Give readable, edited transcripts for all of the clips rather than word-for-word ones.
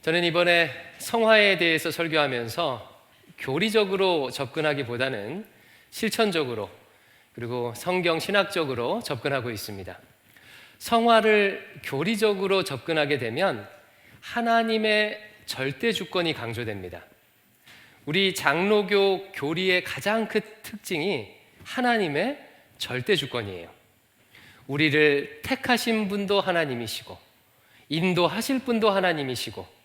저는 이번에 성화에 대해서 설교하면서 교리적으로 접근하기보다는 실천적으로 그리고 성경 신학적으로 접근하고 있습니다. 성화를 교리적으로 접근하게 되면 하나님의 절대 주권이 강조됩니다. 우리 장로교 교리의 가장 큰 특징이 하나님의 절대 주권이에요. 우리를 택하신 분도 하나님이시고 인도하실 분도 하나님이시고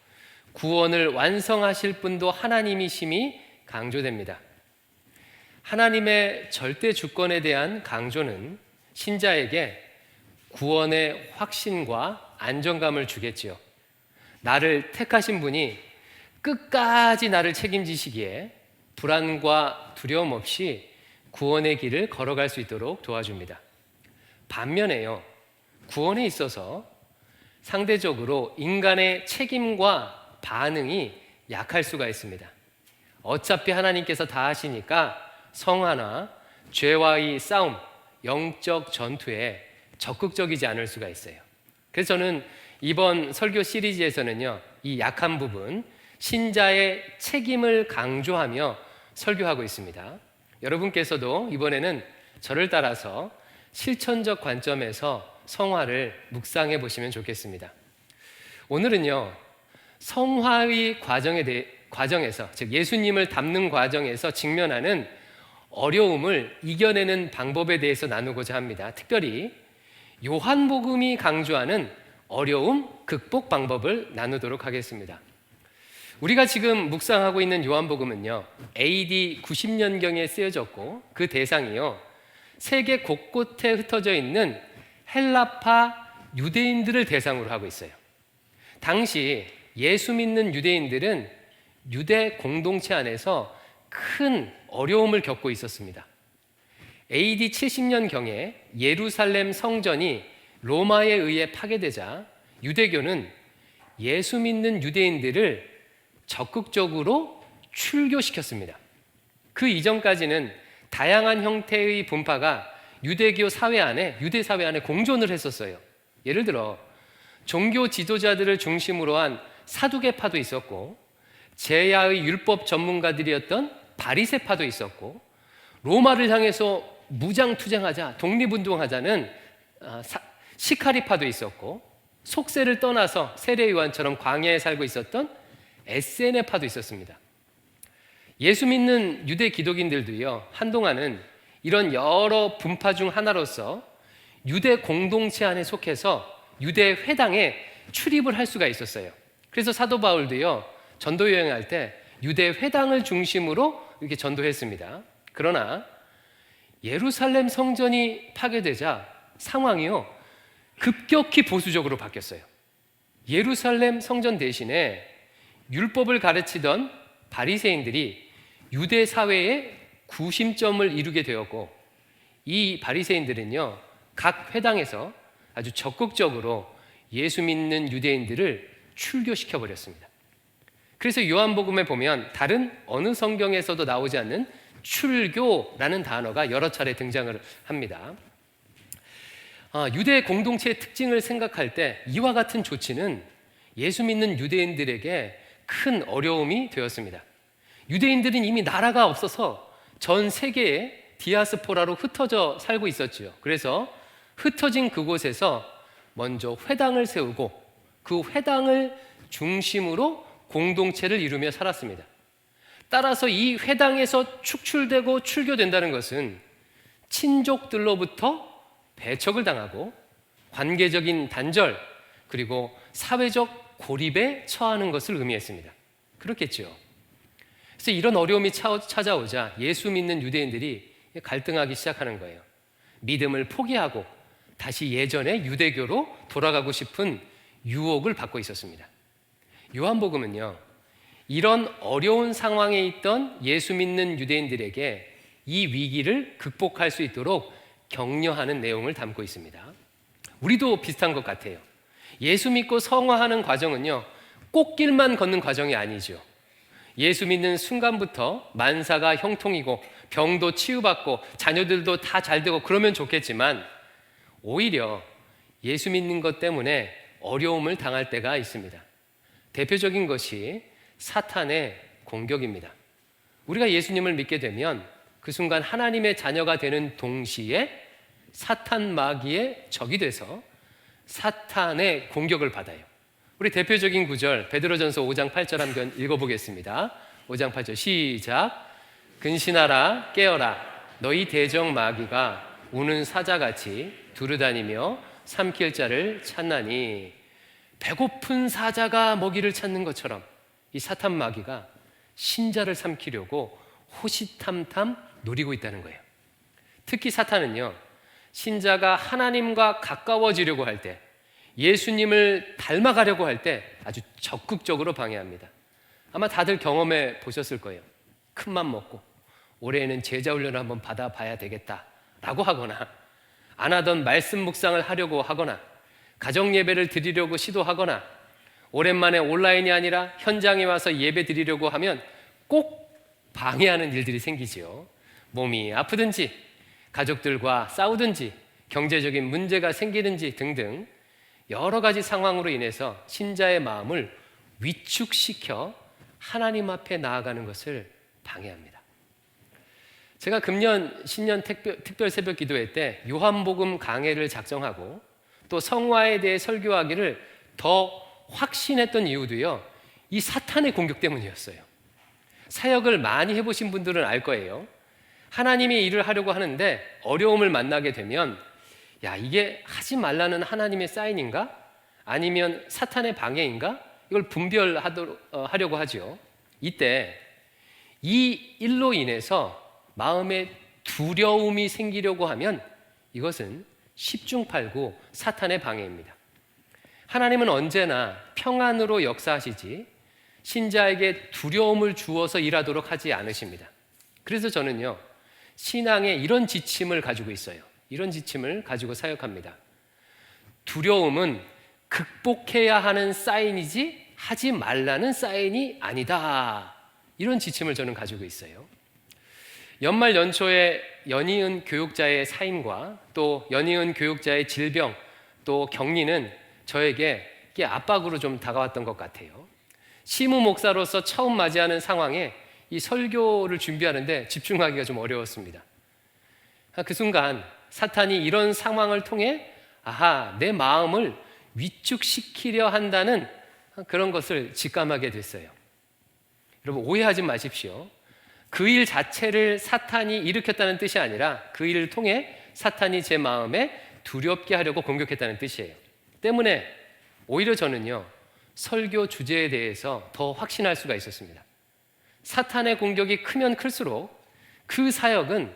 구원을 완성하실 분도 하나님이심이 강조됩니다. 하나님의 절대 주권에 대한 강조는 신자에게 구원의 확신과 안정감을 주겠지요. 나를 택하신 분이 끝까지 나를 책임지시기에 불안과 두려움 없이 구원의 길을 걸어갈 수 있도록 도와줍니다. 반면에요, 구원에 있어서 상대적으로 인간의 책임과 반응이 약할 수가 있습니다. 어차피 하나님께서 다 하시니까 성화나 죄와의 싸움, 영적 전투에 적극적이지 않을 수가 있어요. 그래서 저는 이번 설교 시리즈에서는요, 이 약한 부분, 신자의 책임을 강조하며 설교하고 있습니다. 여러분께서도 이번에는 저를 따라서 실천적 관점에서 성화를 묵상해 보시면 좋겠습니다. 오늘은요, 성화의 과정에서, 즉 예수님을 닮는 과정에서 직면하는 어려움을 이겨내는 방법에 대해서 나누고자 합니다. 특별히 요한복음이 강조하는 어려움 극복 방법을 나누도록 하겠습니다. 우리가 지금 묵상하고 있는 요한복음은요, AD 90년경에 쓰여졌고 그 대상이요, 세계 곳곳에 흩어져 있는 헬라파 유대인들을 대상으로 하고 있어요. 당시 예수 믿는 유대인들은 유대 공동체 안에서 큰 어려움을 겪고 있었습니다. AD 70년경에 예루살렘 성전이 로마에 의해 파괴되자 유대교는 예수 믿는 유대인들을 적극적으로 출교시켰습니다. 그 이전까지는 다양한 형태의 분파가 유대 사회 안에 공존을 했었어요. 예를 들어 종교 지도자들을 중심으로 한 사두개파도 있었고, 제야의 율법 전문가들이었던 바리새파도 있었고, 로마를 향해서 무장투쟁하자, 독립운동하자는 시카리파도 있었고, 속세를 떠나서 세례요한처럼 광야에 살고 있었던 에세네파도 있었습니다. 예수 믿는 유대 기독인들도요, 한동안은 이런 여러 분파 중 하나로서 유대 공동체 안에 속해서 유대 회당에 출입을 할 수가 있었어요. 그래서 사도 바울도요, 전도 여행할 때 유대 회당을 중심으로 이렇게 전도했습니다. 그러나 예루살렘 성전이 파괴되자 상황이요, 급격히 보수적으로 바뀌었어요. 예루살렘 성전 대신에 율법을 가르치던 바리새인들이 유대 사회의 구심점을 이루게 되었고, 이 바리새인들은요, 각 회당에서 아주 적극적으로 예수 믿는 유대인들을 출교시켜 버렸습니다. 그래서 요한복음에 보면 다른 어느 성경에서도 나오지 않는 출교라는 단어가 여러 차례 등장을 합니다. 유대 공동체의 특징을 생각할 때 이와 같은 조치는 예수 믿는 유대인들에게 큰 어려움이 되었습니다. 유대인들은 이미 나라가 없어서 전 세계에 디아스포라로 흩어져 살고 있었지요. 그래서 흩어진 그곳에서 먼저 회당을 세우고 그 회당을 중심으로 공동체를 이루며 살았습니다. 따라서 이 회당에서 축출되고 출교된다는 것은 친족들로부터 배척을 당하고 관계적인 단절, 그리고 사회적 고립에 처하는 것을 의미했습니다. 그렇겠죠. 그래서 이런 어려움이 찾아오자 예수 믿는 유대인들이 갈등하기 시작하는 거예요. 믿음을 포기하고 다시 예전의 유대교로 돌아가고 싶은 유혹을 받고 있었습니다. 요한복음은요, 이런 어려운 상황에 있던 예수 믿는 유대인들에게 이 위기를 극복할 수 있도록 격려하는 내용을 담고 있습니다. 우리도 비슷한 것 같아요. 예수 믿고 성화하는 과정은요, 꽃길만 걷는 과정이 아니죠. 예수 믿는 순간부터 만사가 형통이고 병도 치유받고 자녀들도 다 잘 되고 그러면 좋겠지만, 오히려 예수 믿는 것 때문에 어려움을 당할 때가 있습니다. 대표적인 것이 사탄의 공격입니다. 우리가 예수님을 믿게 되면 그 순간 하나님의 자녀가 되는 동시에 사탄 마귀의 적이 돼서 사탄의 공격을 받아요. 우리 대표적인 구절 베드로전서 5장 8절 한번 읽어보겠습니다. 5장 8절 시작. 근신하라 깨어라 너희 대적 마귀가 우는 사자같이 두루다니며 삼킬 자를 찾나니. 배고픈 사자가 먹이를 찾는 것처럼 이 사탄 마귀가 신자를 삼키려고 호시탐탐 노리고 있다는 거예요. 특히 사탄은요, 신자가 하나님과 가까워지려고 할 때, 예수님을 닮아가려고 할 때 아주 적극적으로 방해합니다. 아마 다들 경험해 보셨을 거예요. 큰맘 먹고 올해에는 제자 훈련을 한번 받아봐야 되겠다라고 하거나, 안 하던 말씀 묵상을 하려고 하거나, 가정 예배를 드리려고 시도하거나, 오랜만에 온라인이 아니라 현장에 와서 예배 드리려고 하면 꼭 방해하는 일들이 생기지요. 몸이 아프든지, 가족들과 싸우든지, 경제적인 문제가 생기든지 등등 여러 가지 상황으로 인해서 신자의 마음을 위축시켜 하나님 앞에 나아가는 것을 방해합니다. 제가 금년 신년 특별 새벽 기도회 때 요한복음 강해를 작성하고 또 성화에 대해 설교하기를 더 확신했던 이유도요, 이 사탄의 공격 때문이었어요. 사역을 많이 해보신 분들은 알 거예요. 하나님의 일을 하려고 하는데 어려움을 만나게 되면, 야, 이게 하지 말라는 하나님의 사인인가? 아니면 사탄의 방해인가? 이걸 분별하려고 하죠. 이때 이 일로 인해서 마음에 두려움이 생기려고 하면 이것은 십중팔구 사탄의 방해입니다. 하나님은 언제나 평안으로 역사하시지 신자에게 두려움을 주어서 일하도록 하지 않으십니다. 그래서 저는요, 신앙에 이런 지침을 가지고 있어요. 이런 지침을 가지고 사역합니다. 두려움은 극복해야 하는 사인이지 하지 말라는 사인이 아니다. 이런 지침을 저는 가지고 있어요. 연말 연초에 연이은 교육자의 사임과 또 연이은 교육자의 질병 또 격리는 저에게 이게 압박으로 좀 다가왔던 것 같아요. 시무 목사로서 처음 맞이하는 상황에 이 설교를 준비하는데 집중하기가 좀 어려웠습니다. 그 순간 사탄이 이런 상황을 통해 내 마음을 위축시키려 한다는 그런 것을 직감하게 됐어요. 여러분, 오해하지 마십시오. 그 일 자체를 사탄이 일으켰다는 뜻이 아니라 그 일을 통해 사탄이 제 마음에 두렵게 하려고 공격했다는 뜻이에요. 때문에 오히려 저는요, 설교 주제에 대해서 더 확신할 수가 있었습니다. 사탄의 공격이 크면 클수록 그 사역은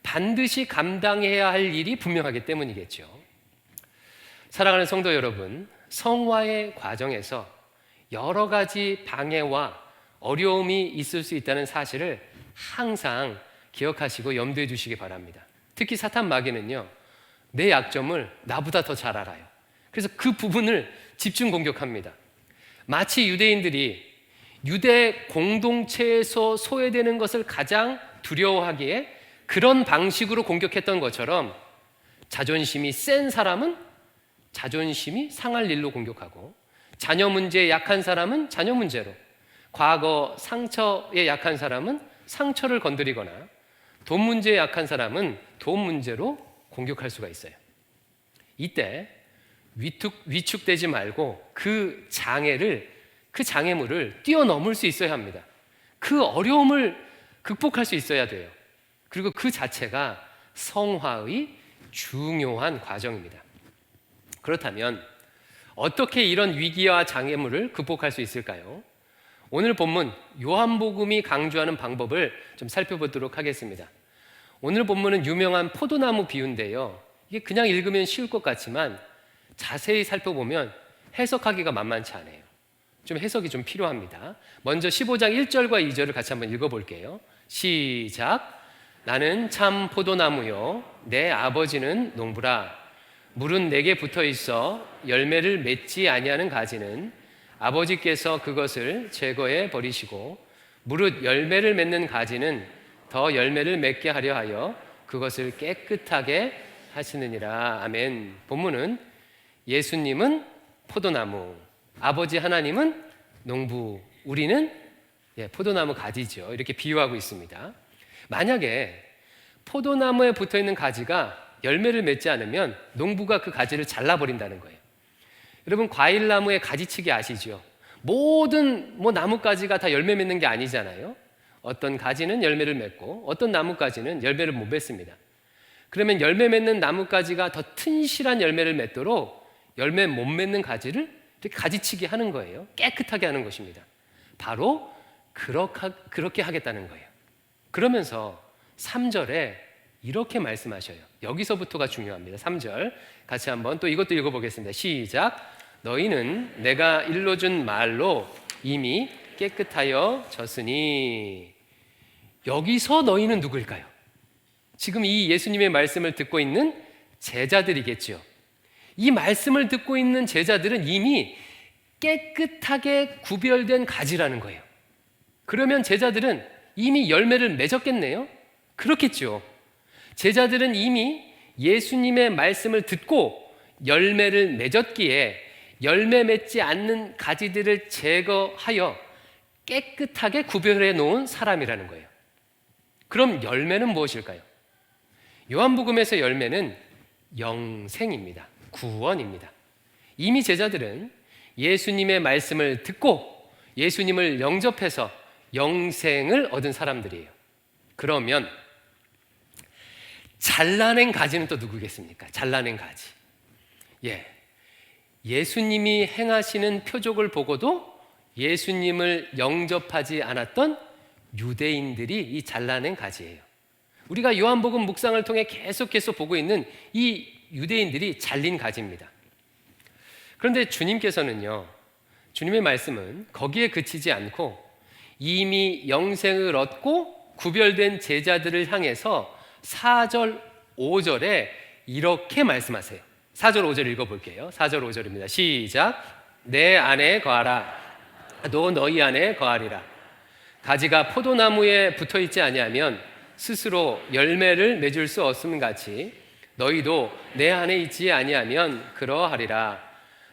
반드시 감당해야 할 일이 분명하기 때문이겠죠. 사랑하는 성도 여러분, 성화의 과정에서 여러 가지 방해와 어려움이 있을 수 있다는 사실을 항상 기억하시고 염두에 두시기 바랍니다. 특히 사탄 마귀는요, 내 약점을 나보다 더 잘 알아요. 그래서 그 부분을 집중 공격합니다. 마치 유대인들이 유대 공동체에서 소외되는 것을 가장 두려워하기에 그런 방식으로 공격했던 것처럼, 자존심이 센 사람은 자존심이 상할 일로 공격하고, 자녀 문제에 약한 사람은 자녀 문제로, 과거 상처에 약한 사람은 상처를 건드리거나, 돈 문제에 약한 사람은 돈 문제로 공격할 수가 있어요. 이때 위축되지 말고 그 장애물을 뛰어넘을 수 있어야 합니다. 그 어려움을 극복할 수 있어야 돼요. 그리고 그 자체가 성화의 중요한 과정입니다. 그렇다면 어떻게 이런 위기와 장애물을 극복할 수 있을까요? 오늘 본문 요한복음이 강조하는 방법을 좀 살펴보도록 하겠습니다. 오늘 본문은 유명한 포도나무 비유인데요, 이게 그냥 읽으면 쉬울 것 같지만 자세히 살펴보면 해석하기가 만만치 않아요. 좀 해석이 좀 필요합니다. 먼저 15장 1절과 2절을 같이 한번 읽어볼게요. 시작. 나는 참 포도나무요 내 아버지는 농부라. 물은 내게 붙어 있어 열매를 맺지 아니하는 가지는 아버지께서 그것을 제거해 버리시고, 무릇 열매를 맺는 가지는 더 열매를 맺게 하려 하여 그것을 깨끗하게 하시느니라. 아멘. 본문은 예수님은 포도나무, 아버지 하나님은 농부, 우리는 포도나무 가지죠. 이렇게 비유하고 있습니다. 만약에 포도나무에 붙어있는 가지가 열매를 맺지 않으면 농부가 그 가지를 잘라버린다는 거예요. 여러분, 과일나무의 가지치기 아시죠? 모든 나뭇가지가 다 열매 맺는 게 아니잖아요. 어떤 가지는 열매를 맺고 어떤 나뭇가지는 열매를 못 맺습니다. 그러면 열매 맺는 나뭇가지가 더 튼실한 열매를 맺도록 열매 못 맺는 가지를 이렇게 가지치기 하는 거예요. 깨끗하게 하는 것입니다. 바로 그렇게 하겠다는 거예요. 그러면서 3절에 이렇게 말씀하셔요. 여기서부터가 중요합니다. 3절 같이 한번 또 이것도 읽어보겠습니다. 시작. 너희는 내가 일러준 말로 이미 깨끗하여 졌으니. 여기서 너희는 누구일까요? 지금 이 예수님의 말씀을 듣고 있는 제자들이겠죠. 이 말씀을 듣고 있는 제자들은 이미 깨끗하게 구별된 가지라는 거예요. 그러면 제자들은 이미 열매를 맺었겠네요? 그렇겠죠. 제자들은 이미 예수님의 말씀을 듣고 열매를 맺었기에 열매 맺지 않는 가지들을 제거하여 깨끗하게 구별해 놓은 사람이라는 거예요. 그럼 열매는 무엇일까요? 요한복음에서 열매는 영생입니다. 구원입니다. 이미 제자들은 예수님의 말씀을 듣고 예수님을 영접해서 영생을 얻은 사람들이에요. 그러면 잘라낸 가지는 또 누구겠습니까? 잘라낸 가지. 예수님이 행하시는 표적을 보고도 예수님을 영접하지 않았던 유대인들이 이 잘라낸 가지예요. 우리가 요한복음 묵상을 통해 계속해서 보고 있는 이 유대인들이 잘린 가지입니다. 그런데 주님께서는요, 주님의 말씀은 거기에 그치지 않고 이미 영생을 얻고 구별된 제자들을 향해서 4절, 5절에 이렇게 말씀하세요. 4절, 5절 읽어볼게요. 4절, 5절입니다. 시작. 내 안에 거하라. 너 너희 안에 거하리라. 가지가 포도나무에 붙어있지 아니하면 스스로 열매를 맺을 수 없음 같이 너희도 내 안에 있지 아니하면 그러하리라.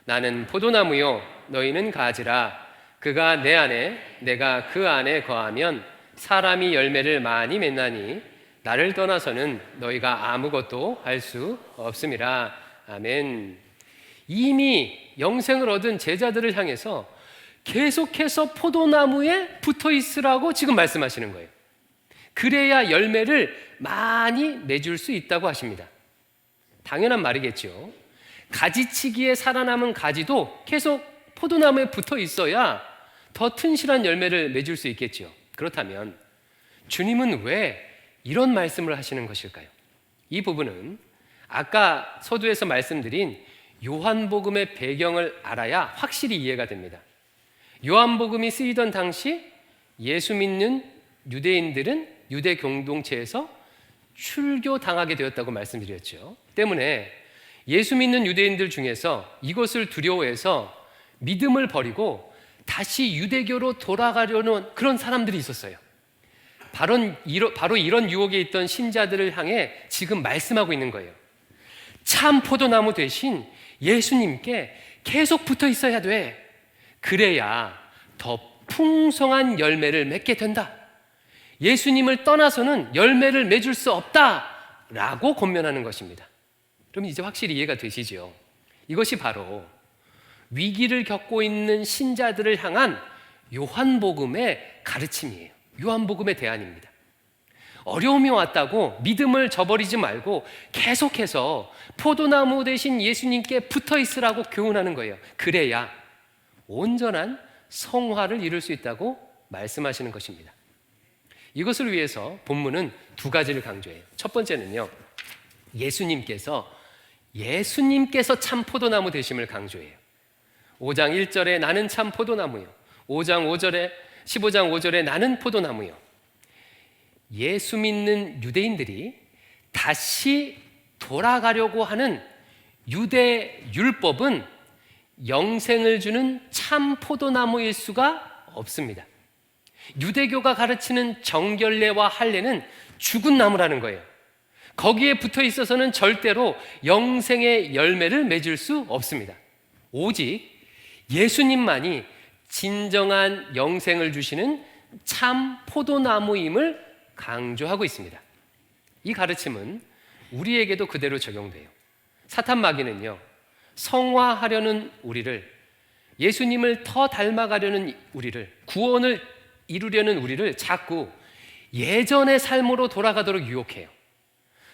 나는 포도나무요 너희는 가지라. 그가 내 안에 내가 그 안에 거하면 사람이 열매를 많이 맺나니 나를 떠나서는 너희가 아무것도 할 수 없음이라. 아멘. 이미 영생을 얻은 제자들을 향해서 계속해서 포도나무에 붙어 있으라고 지금 말씀하시는 거예요. 그래야 열매를 많이 맺을 수 있다고 하십니다. 당연한 말이겠죠. 가지치기에 살아남은 가지도 계속 포도나무에 붙어 있어야 더 튼실한 열매를 맺을 수 있겠죠. 그렇다면 주님은 왜 이런 말씀을 하시는 것일까요? 이 부분은 아까 서두에서 말씀드린 요한복음의 배경을 알아야 확실히 이해가 됩니다. 요한복음이 쓰이던 당시 예수 믿는 유대인들은 유대 공동체에서 출교당하게 되었다고 말씀드렸죠. 때문에 예수 믿는 유대인들 중에서 이것을 두려워해서 믿음을 버리고 다시 유대교로 돌아가려는 그런 사람들이 있었어요. 바로 이런 유혹에 있던 신자들을 향해 지금 말씀하고 있는 거예요. 참 포도나무 대신 예수님께 계속 붙어 있어야 돼. 그래야 더 풍성한 열매를 맺게 된다. 예수님을 떠나서는 열매를 맺을 수 없다라고 권면하는 것입니다. 그럼 이제 확실히 이해가 되시죠? 이것이 바로 위기를 겪고 있는 신자들을 향한 요한복음의 가르침이에요. 요한복음의 대안입니다. 어려움이 왔다고 믿음을 저버리지 말고 계속해서 포도나무 대신 예수님께 붙어 있으라고 교훈하는 거예요. 그래야 온전한 성화를 이룰 수 있다고 말씀하시는 것입니다. 이것을 위해서 본문은 두 가지를 강조해요. 첫 번째는요, 예수님께서 참 포도나무 되심을 강조해요. 5장 1절에 나는 참 포도나무요. 15장 5절에 나는 포도나무요. 예수 믿는 유대인들이 다시 돌아가려고 하는 유대 율법은 영생을 주는 참 포도나무일 수가 없습니다. 유대교가 가르치는 정결례와 할례는 죽은 나무라는 거예요. 거기에 붙어 있어서는 절대로 영생의 열매를 맺을 수 없습니다. 오직 예수님만이 진정한 영생을 주시는 참 포도나무임을 강조하고 있습니다. 이 가르침은 우리에게도 그대로 적용돼요. 사탄 마귀는요, 성화하려는 우리를, 예수님을 더 닮아가려는 우리를, 구원을 이루려는 우리를 자꾸 예전의 삶으로 돌아가도록 유혹해요.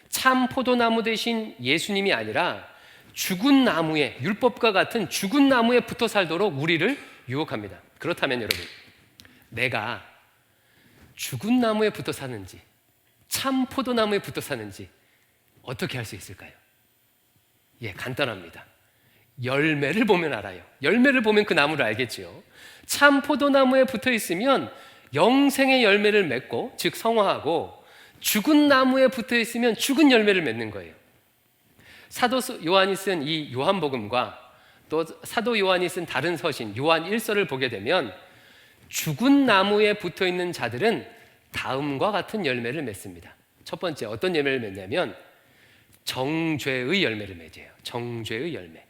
참 포도나무 대신 예수님이 아니라 죽은 나무에, 율법과 같은 죽은 나무에 붙어 살도록 우리를 유혹합니다. 그렇다면 여러분, 내가 죽은 나무에 붙어 사는지 참 포도나무에 붙어 사는지 어떻게 할 수 있을까요? 예, 간단합니다. 열매를 보면 알아요. 열매를 보면 그 나무를 알겠지요. 참 포도나무에 붙어 있으면 영생의 열매를 맺고, 즉 성화하고, 죽은 나무에 붙어 있으면 죽은 열매를 맺는 거예요. 사도 요한이 쓴 이 요한복음과 또 사도 요한이 쓴 다른 서신 요한 1서를 보게 되면 죽은 나무에 붙어 있는 자들은 다음과 같은 열매를 맺습니다. 첫 번째, 어떤 열매를 맺냐면 정죄의 열매를 맺어요. 정죄의 열매.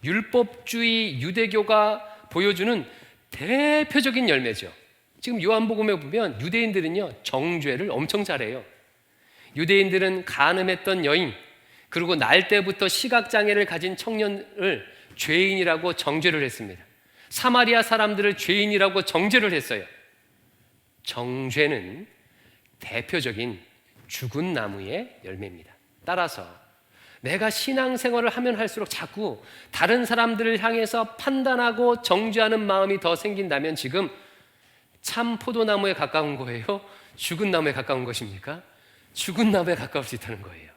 율법주의 유대교가 보여주는 대표적인 열매죠. 지금 요한복음에 보면 유대인들은요, 정죄를 엄청 잘해요. 유대인들은 간음했던 여인, 그리고 날 때부터 시각장애를 가진 청년을 죄인이라고 정죄를 했습니다. 사마리아 사람들을 죄인이라고 정죄를 했어요. 정죄는 대표적인 죽은 나무의 열매입니다. 따라서 내가 신앙생활을 하면 할수록 자꾸 다른 사람들을 향해서 판단하고 정죄하는 마음이 더 생긴다면 지금 참 포도나무에 가까운 거예요? 죽은 나무에 가까운 것입니까? 죽은 나무에 가까울 수 있다는 거예요.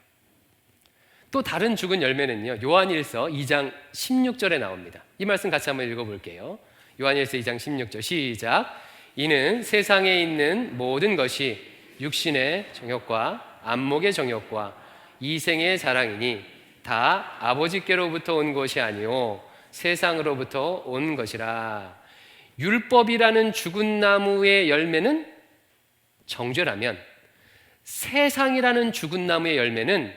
또 다른 죽은 열매는요, 요한일서 2장 16절에 나옵니다. 이 말씀 같이 한번 읽어볼게요. 요한일서 2장 16절 시작. 이는 세상에 있는 모든 것이 육신의 정욕과 안목의 정욕과 이생의 자랑이니 다 아버지께로부터 온 것이 아니요 세상으로부터 온 것이라. 율법이라는 죽은 나무의 열매는 정죄라면 세상이라는 죽은 나무의 열매는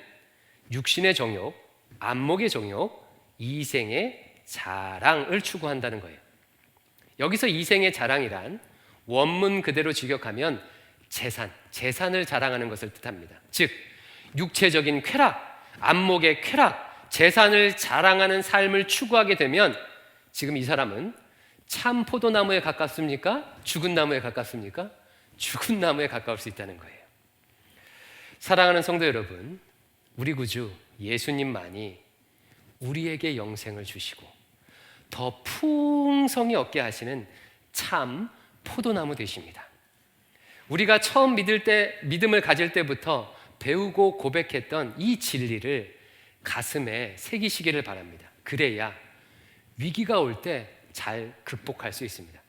육신의 정욕, 안목의 정욕, 이생의 자랑을 추구한다는 거예요. 여기서 이생의 자랑이란 원문 그대로 직역하면 재산을 자랑하는 것을 뜻합니다. 즉 육체적인 쾌락, 안목의 쾌락, 재산을 자랑하는 삶을 추구하게 되면 지금 이 사람은 참 포도나무에 가깝습니까? 죽은 나무에 가깝습니까? 죽은 나무에 가까울 수 있다는 거예요. 사랑하는 성도 여러분, 우리 구주 예수님만이 우리에게 영생을 주시고 더 풍성히 얻게 하시는 참 포도나무 되십니다. 우리가 처음 믿음을 가질 때부터 배우고 고백했던 이 진리를 가슴에 새기시기를 바랍니다. 그래야 위기가 올 때 잘 극복할 수 있습니다.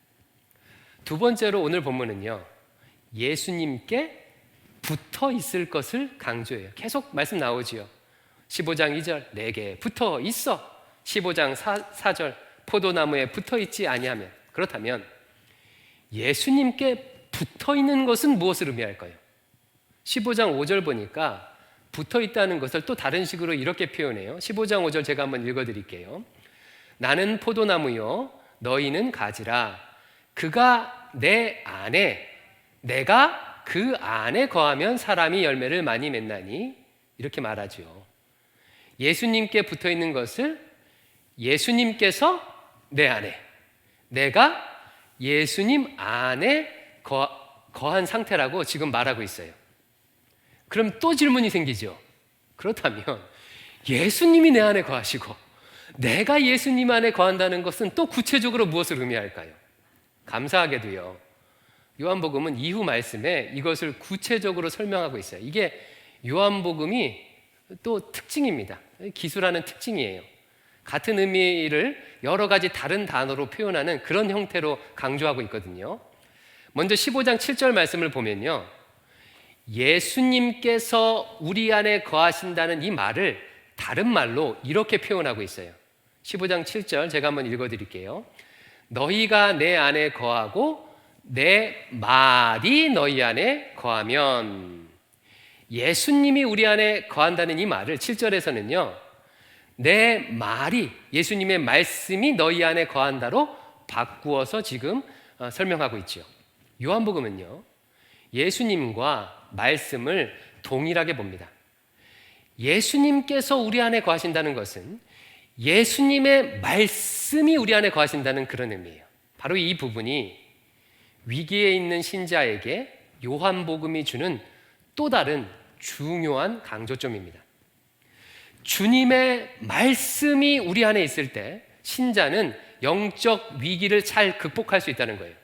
두 번째로 오늘 본문은요, 예수님께 붙어 있을 것을 강조해요. 계속 말씀 나오지요. 15장 2절 내게 붙어 있어. 15장 4절 포도나무에 붙어 있지 아니하면. 그렇다면 예수님께 붙어 있는 것은 무엇을 의미할까요? 15장 5절 보니까 붙어 있다는 것을 또 다른 식으로 이렇게 표현해요. 15장 5절 제가 한번 읽어드릴게요. 나는 포도나무요 너희는 가지라. 그가 내 안에, 내가 그 안에 거하면 사람이 열매를 많이 맺나니, 이렇게 말하죠. 예수님께 붙어 있는 것을 예수님께서 내 안에, 내가 예수님 안에 거한 상태라고 지금 말하고 있어요. 그럼 또 질문이 생기죠. 그렇다면 예수님이 내 안에 거하시고 내가 예수님 안에 거한다는 것은 또 구체적으로 무엇을 의미할까요? 감사하게도요, 요한복음은 이후 말씀에 이것을 구체적으로 설명하고 있어요. 이게 요한복음이 또 특징입니다. 기술하는 특징이에요. 같은 의미를 여러 가지 다른 단어로 표현하는 그런 형태로 강조하고 있거든요. 먼저 15장 7절 말씀을 보면요, 예수님께서 우리 안에 거하신다는 이 말을 다른 말로 이렇게 표현하고 있어요. 15장 7절 제가 한번 읽어드릴게요. 너희가 내 안에 거하고 내 말이 너희 안에 거하면. 예수님이 우리 안에 거한다는 이 말을 7절에서는요 내 말이, 예수님의 말씀이 너희 안에 거한다로 바꾸어서 지금 설명하고 있죠. 요한복음은요, 예수님과 말씀을 동일하게 봅니다. 예수님께서 우리 안에 거하신다는 것은 예수님의 말씀이 우리 안에 거하신다는 그런 의미예요. 바로 이 부분이 위기에 있는 신자에게 요한복음이 주는 또 다른 중요한 강조점입니다. 주님의 말씀이 우리 안에 있을 때 신자는 영적 위기를 잘 극복할 수 있다는 거예요.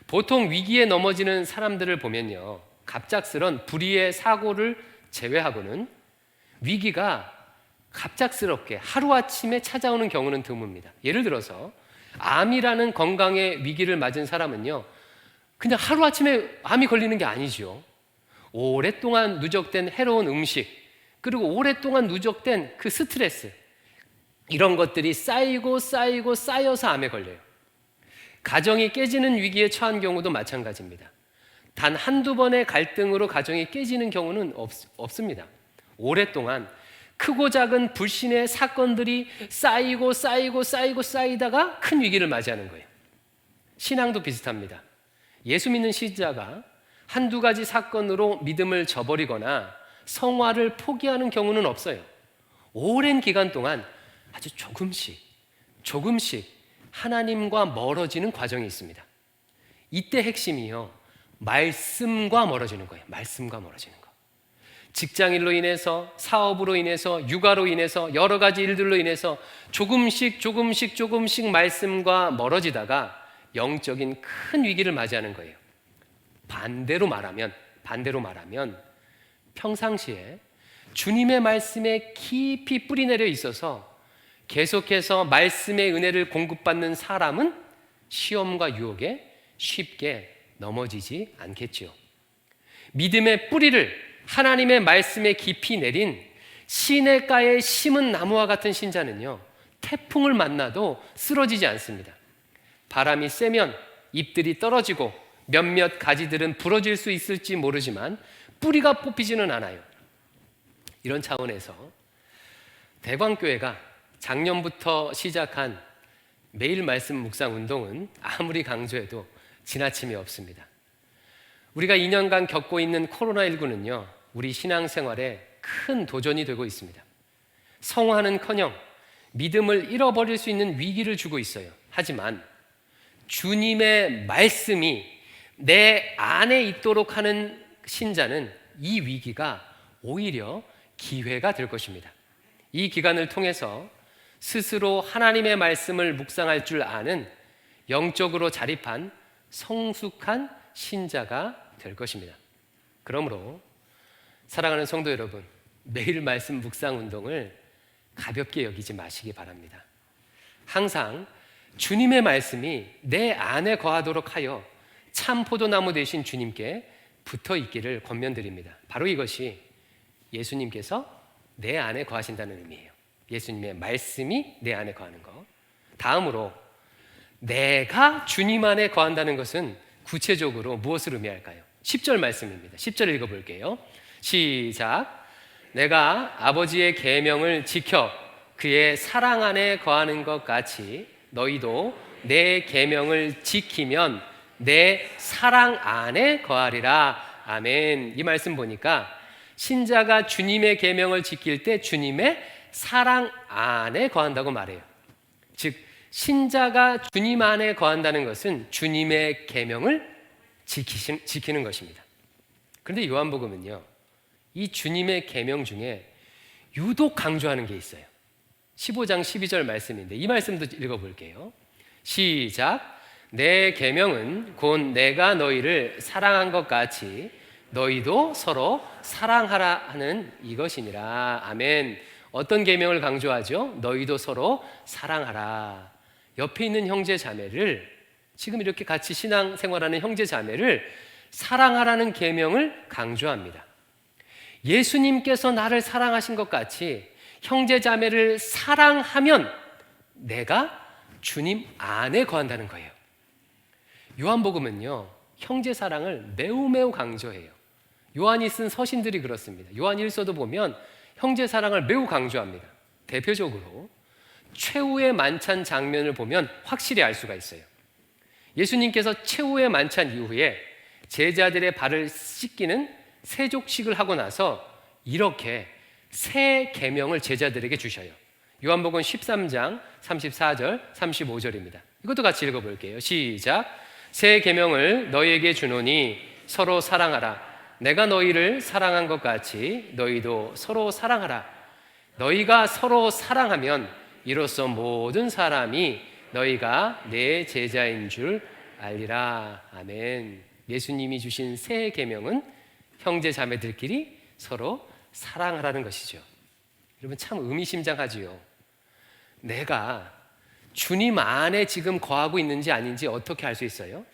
보통 위기에 넘어지는 사람들을 보면요, 갑작스런 불의의 사고를 제외하고는 위기가 갑작스럽게 하루아침에 찾아오는 경우는 드뭅니다. 예를 들어서 암이라는 건강의 위기를 맞은 사람은요, 그냥 하루아침에 암이 걸리는 게 아니죠. 오랫동안 누적된 해로운 음식, 그리고 오랫동안 누적된 그 스트레스, 이런 것들이 쌓여서 암에 걸려요. 가정이 깨지는 위기에 처한 경우도 마찬가지입니다. 단 한두 번의 갈등으로 가정이 깨지는 경우는 없습니다. 오랫동안 크고 작은 불신의 사건들이 쌓이다가 큰 위기를 맞이하는 거예요. 신앙도 비슷합니다. 예수 믿는 신자가 한두 가지 사건으로 믿음을 저버리거나 성화를 포기하는 경우는 없어요. 오랜 기간 동안 아주 조금씩 하나님과 멀어지는 과정이 있습니다. 이때 핵심이요, 말씀과 멀어지는 거예요. 말씀과 멀어지는 거. 직장일로 인해서, 사업으로 인해서, 육아로 인해서, 여러 가지 일들로 인해서 조금씩 말씀과 멀어지다가 영적인 큰 위기를 맞이하는 거예요. 반대로 말하면 평상시에 주님의 말씀에 깊이 뿌리내려 있어서 계속해서 말씀의 은혜를 공급받는 사람은 시험과 유혹에 쉽게 넘어지지 않겠지요. 믿음의 뿌리를 하나님의 말씀에 깊이 내린 시냇가에 심은 나무와 같은 신자는요, 태풍을 만나도 쓰러지지 않습니다. 바람이 세면 잎들이 떨어지고 몇몇 가지들은 부러질 수 있을지 모르지만 뿌리가 뽑히지는 않아요. 이런 차원에서 대광교회가 작년부터 시작한 매일 말씀 묵상 운동은 아무리 강조해도 지나침이 없습니다. 우리가 2년간 겪고 있는 코로나19는요, 우리 신앙생활에 큰 도전이 되고 있습니다. 성화는커녕 믿음을 잃어버릴 수 있는 위기를 주고 있어요. 하지만 주님의 말씀이 내 안에 있도록 하는 신자는 이 위기가 오히려 기회가 될 것입니다. 이 기간을 통해서 스스로 하나님의 말씀을 묵상할 줄 아는 영적으로 자립한 성숙한 신자가 될 것입니다. 그러므로 사랑하는 성도 여러분, 매일 말씀 묵상 운동을 가볍게 여기지 마시기 바랍니다. 항상 주님의 말씀이 내 안에 거하도록 하여 참 포도나무 되신 주님께 붙어 있기를 권면드립니다. 바로 이것이 예수님께서 내 안에 거하신다는 의미예요. 예수님의 말씀이 내 안에 거하는 것. 다음으로 내가 주님 안에 거한다는 것은 구체적으로 무엇을 의미할까요? 10절 말씀입니다. 10절 읽어볼게요. 시작. 내가 아버지의 계명을 지켜 그의 사랑 안에 거하는 것 같이 너희도 내 계명을 지키면 내 사랑 안에 거하리라. 아멘. 이 말씀 보니까 신자가 주님의 계명을 지킬 때 주님의 사랑 안에 거한다고 말해요. 즉 신자가 주님 안에 거한다는 것은 주님의 계명을 지키는 것입니다. 그런데 요한복음은요, 이 주님의 계명 중에 유독 강조하는 게 있어요. 15장 12절 말씀인데 이 말씀도 읽어볼게요. 시작. 내 계명은 곧 내가 너희를 사랑한 것 같이 너희도 서로 사랑하라 하는 이것이니라. 아멘. 어떤 계명을 강조하죠? 너희도 서로 사랑하라. 옆에 있는 형제 자매를, 지금 이렇게 같이 신앙생활하는 형제 자매를 사랑하라는 계명을 강조합니다. 예수님께서 나를 사랑하신 것 같이 형제 자매를 사랑하면 내가 주님 안에 거한다는 거예요. 요한복음은요, 형제 사랑을 매우 강조해요. 요한이 쓴 서신들이 그렇습니다. 요한 1서도 보면 형제 사랑을 매우 강조합니다. 대표적으로 최후의 만찬 장면을 보면 확실히 알 수가 있어요. 예수님께서 최후의 만찬 이후에 제자들의 발을 씻기는 세족식을 하고 나서 이렇게 새 계명을 제자들에게 주셔요. 요한복음 13장 34절 35절입니다. 이것도 같이 읽어볼게요. 시작. 새 계명을 너희에게 주노니 서로 사랑하라. 내가 너희를 사랑한 것 같이 너희도 서로 사랑하라. 너희가 서로 사랑하면 이로써 모든 사람이 너희가 내 제자인 줄 알리라. 아멘. 예수님이 주신 새 계명은 형제 자매들끼리 서로 사랑하라는 것이죠. 여러분 참 의미심장하지요. 내가 주님 안에 지금 거하고 있는지 아닌지 어떻게 알 수 있어요?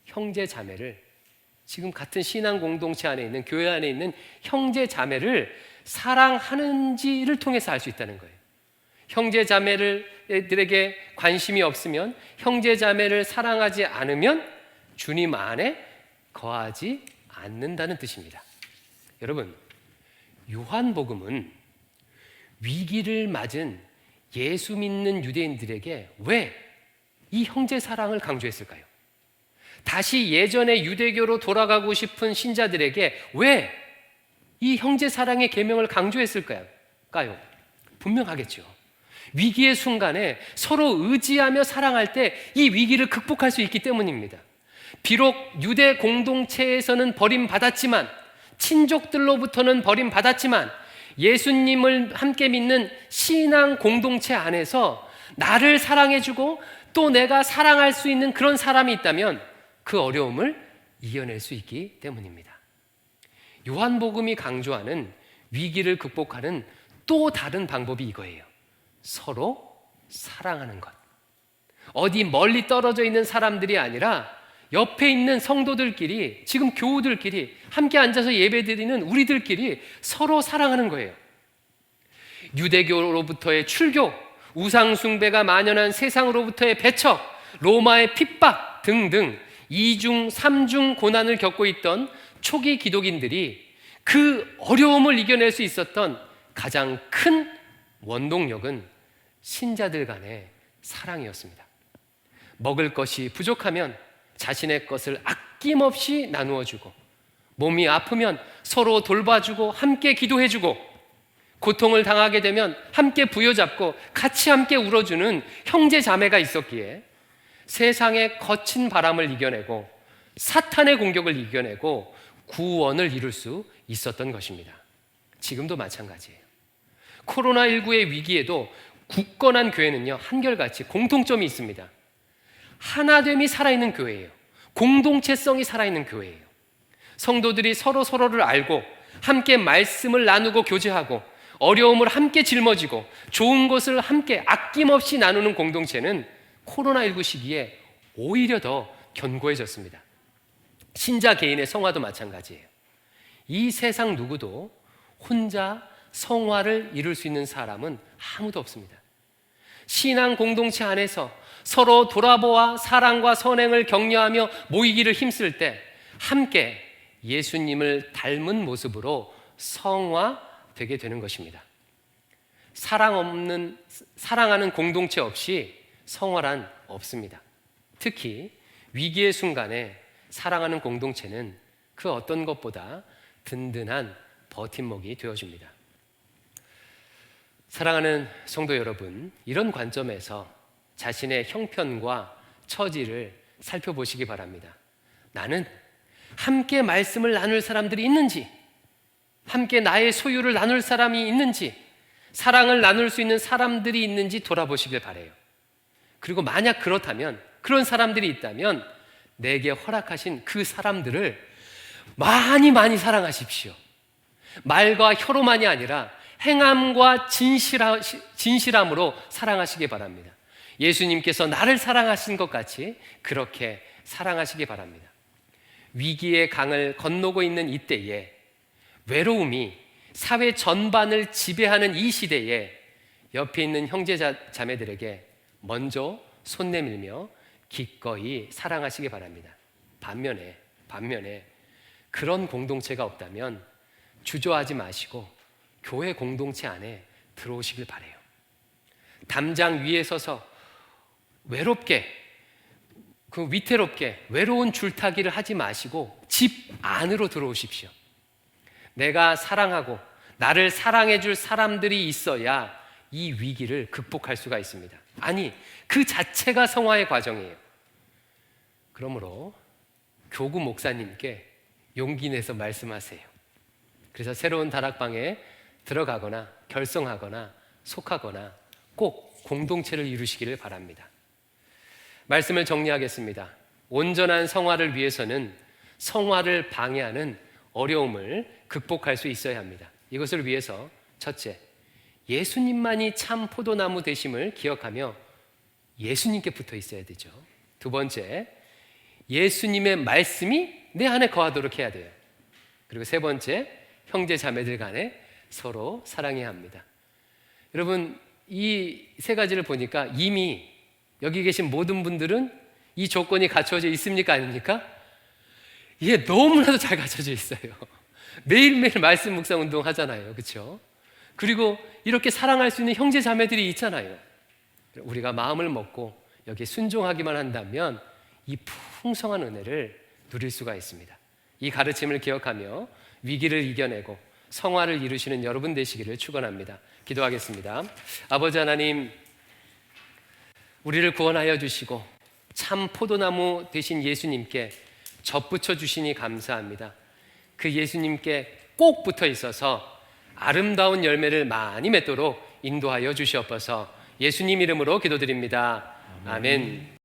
형제 자매를, 지금 같은 신앙 공동체 안에 있는, 교회 안에 있는 형제 자매를 사랑하는지를 통해서 알 수 있다는 거예요. 형제 자매들에게 관심이 없으면, 형제 자매를 사랑하지 않으면 주님 안에 거하지 않는다는 뜻입니다. 여러분, 요한복음은 위기를 맞은 예수 믿는 유대인들에게 왜 이 형제 사랑을 강조했을까요? 다시 예전의 유대교로 돌아가고 싶은 신자들에게 왜 이 형제 사랑의 계명을 강조했을까요? 분명하겠죠. 위기의 순간에 서로 의지하며 사랑할 때 이 위기를 극복할 수 있기 때문입니다. 비록 유대 공동체에서는 버림받았지만, 친족들로부터는 버림받았지만, 예수님을 함께 믿는 신앙 공동체 안에서 나를 사랑해주고 또 내가 사랑할 수 있는 그런 사람이 있다면 그 어려움을 이겨낼 수 있기 때문입니다. 요한복음이 강조하는 위기를 극복하는 또 다른 방법이 이거예요. 서로 사랑하는 것. 어디 멀리 떨어져 있는 사람들이 아니라 옆에 있는 성도들끼리, 지금 교우들끼리 함께 앉아서 예배드리는 우리들끼리 서로 사랑하는 거예요. 유대교로부터의 출교, 우상숭배가 만연한 세상으로부터의 배척, 로마의 핍박 등등 2중, 3중 고난을 겪고 있던 초기 기독인들이 그 어려움을 이겨낼 수 있었던 가장 큰 원동력은 신자들 간의 사랑이었습니다. 먹을 것이 부족하면 자신의 것을 아낌없이 나누어 주고, 몸이 아프면 서로 돌봐주고 함께 기도해주고, 고통을 당하게 되면 함께 부여잡고 같이 함께 울어주는 형제 자매가 있었기에 세상의 거친 바람을 이겨내고 사탄의 공격을 이겨내고 구원을 이룰 수 있었던 것입니다. 지금도 마찬가지예요. 코로나19의 위기에도 굳건한 교회는요, 한결같이 공통점이 있습니다. 하나됨이 살아있는 교회예요. 공동체성이 살아있는 교회예요. 성도들이 서로를 알고 함께 말씀을 나누고 교제하고 어려움을 함께 짊어지고 좋은 것을 함께 아낌없이 나누는 공동체는 코로나19 시기에 오히려 더 견고해졌습니다. 신자 개인의 성화도 마찬가지예요. 이 세상 누구도 혼자 성화를 이룰 수 있는 사람은 아무도 없습니다. 신앙 공동체 안에서 서로 돌아보아 사랑과 선행을 격려하며 모이기를 힘쓸 때 함께 예수님을 닮은 모습으로 성화되게 되는 것입니다. 사랑하는 공동체 없이 성화란 없습니다. 특히 위기의 순간에 사랑하는 공동체는 그 어떤 것보다 든든한 버팀목이 되어줍니다. 사랑하는 성도 여러분, 이런 관점에서 자신의 형편과 처지를 살펴보시기 바랍니다. 나는 함께 말씀을 나눌 사람들이 있는지, 함께 나의 소유를 나눌 사람이 있는지, 사랑을 나눌 수 있는 사람들이 있는지 돌아보시길 바라요. 그리고 만약 그렇다면, 그런 사람들이 있다면 내게 허락하신 그 사람들을 많이 사랑하십시오. 말과 혀로만이 아니라 행함과 진실함으로 사랑하시기 바랍니다. 예수님께서 나를 사랑하신 것 같이 그렇게 사랑하시기 바랍니다. 위기의 강을 건너고 있는 이때에, 외로움이 사회 전반을 지배하는 이 시대에 옆에 있는 형제 자매들에게 먼저 손 내밀며 기꺼이 사랑하시기 바랍니다. 반면에 그런 공동체가 없다면 주저하지 마시고 교회 공동체 안에 들어오시길 바라요. 담장 위에 서서 외롭게, 위태롭게 외로운 줄타기를 하지 마시고 집 안으로 들어오십시오. 내가 사랑하고 나를 사랑해 줄 사람들이 있어야 이 위기를 극복할 수가 있습니다. 아니, 그 자체가 성화의 과정이에요. 그러므로 교구 목사님께 용기 내서 말씀하세요. 그래서 새로운 다락방에 들어가거나 결성하거나 속하거나 꼭 공동체를 이루시기를 바랍니다. 말씀을 정리하겠습니다. 온전한 성화를 위해서는 성화를 방해하는 어려움을 극복할 수 있어야 합니다. 이것을 위해서 첫째, 예수님만이 참 포도나무 되심을 기억하며 예수님께 붙어 있어야 되죠. 두 번째, 예수님의 말씀이 내 안에 거하도록 해야 돼요. 그리고 세 번째, 형제 자매들 간에 서로 사랑해야 합니다. 여러분, 이 세 가지를 보니까 이미 여기 계신 모든 분들은 이 조건이 갖춰져 있습니까? 아닙니까? 이게 너무나도 잘 갖춰져 있어요. 매일매일 말씀 묵상 운동 하잖아요. 그렇죠? 그리고 이렇게 사랑할 수 있는 형제 자매들이 있잖아요. 우리가 마음을 먹고 여기에 순종하기만 한다면 이 풍성한 은혜를 누릴 수가 있습니다. 이 가르침을 기억하며 위기를 이겨내고 성화를 이루시는 여러분 되시기를 축원합니다. 기도하겠습니다. 아버지 하나님, 우리를 구원하여 주시고 참 포도나무 되신 예수님께 접붙여 주시니 감사합니다. 그 예수님께 꼭 붙어 있어서 아름다운 열매를 많이 맺도록 인도하여 주시옵소서. 예수님 이름으로 기도드립니다. 아멘.